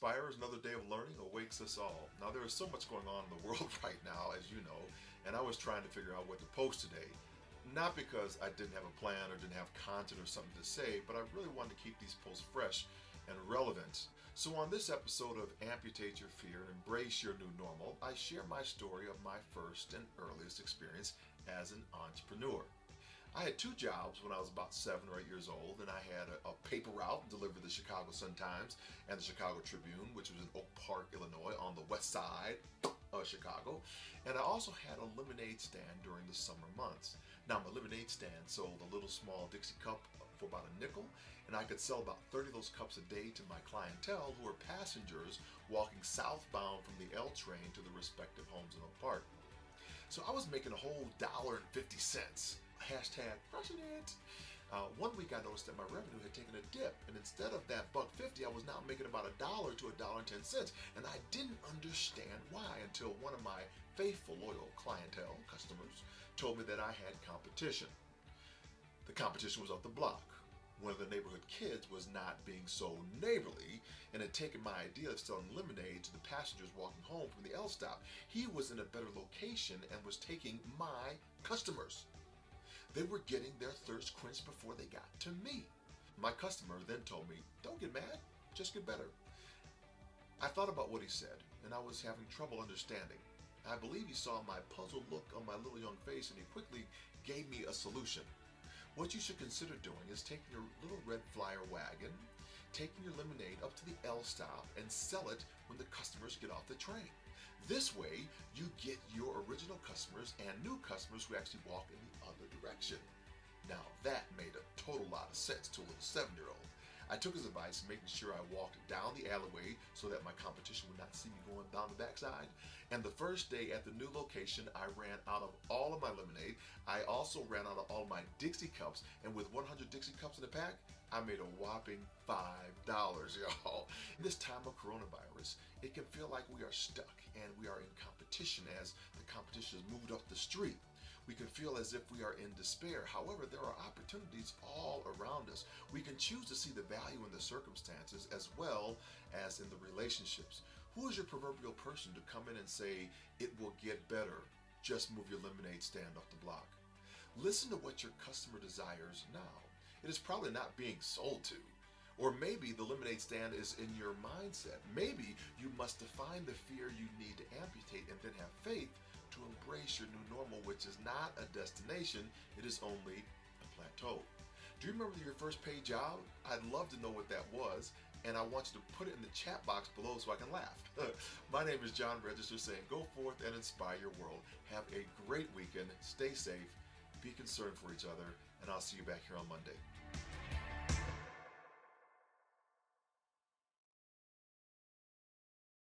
inspires, another day of learning awaits us all. Now, there is so much going on in the world right now, as you know, and I was trying to figure out what to post today. Not because I didn't have a plan or didn't have content or something to say, but I really wanted to keep these posts fresh and relevant. So on this episode of Amputate Your Fear and Embrace Your New Normal, I share my story of my first and earliest experience as an entrepreneur. I had two jobs when I was about 7 or 8 years old, and I had a paper route, delivered the Chicago Sun-Times and the Chicago Tribune, which was in Oak Park, Illinois, on the west side of Chicago. And I also had a lemonade stand during the summer months. Now, my lemonade stand sold a little small Dixie cup for about a nickel, and I could sell about 30 of those cups a day to my clientele, who were passengers walking southbound from the L train to the respective homes in Oak Park. So I was making a whole $1.50. Hashtag crushing it. One week I noticed that my revenue had taken a dip, and instead of that $1.50, I was now making about $1 to $1.10, and I didn't understand why until one of my faithful, loyal clientele, customers, told me that I had competition. The competition was up the block. One of the neighborhood kids was not being so neighborly and had taken my idea of selling lemonade to the passengers walking home from the L stop. He was in a better location and was taking my customers. They were getting their thirst quenched before they got to me. My customer then told me, "Don't get mad, just get better." I thought about what he said, and I was having trouble understanding. I believe he saw my puzzled look on my little young face, and he quickly gave me a solution. What you should consider doing is taking your little red flyer wagon, taking your lemonade up to the L stop, and sell it when the customers get off the train. This way, you get your original customers and new customers who actually walk in the other direction. Now, that made a total lot of sense to a little 7-year-old. I took his advice, making sure I walked down the alleyway so that my competition would not see me going down the backside. And the first day at the new location, I ran out of all of my lemonade. I also ran out of all of my Dixie cups, and with 100 Dixie cups in the pack, I made a whopping $5, y'all. In this time of coronavirus, it can feel like we are stuck and we are in competition as the competition has moved up the street. We can feel as if we are in despair. However, there are opportunities all around us. We can choose to see the value in the circumstances as well as in the relationships. Who is your proverbial person to come in and say, "It will get better, just move your lemonade stand off the block"? Listen to what your customer desires now. It is probably not being sold to. Or maybe the lemonade stand is in your mindset. Maybe you must define the fear you need to amputate and then have faith to embrace your new normal, which is not a destination, it is only a plateau. Do you remember your first paid job? I'd love to know what that was, and I want you to put it in the chat box below so I can laugh. My name is John Register, saying go forth and inspire your world. Have a great weekend, stay safe, be concerned for each other, and I'll see you back here on Monday.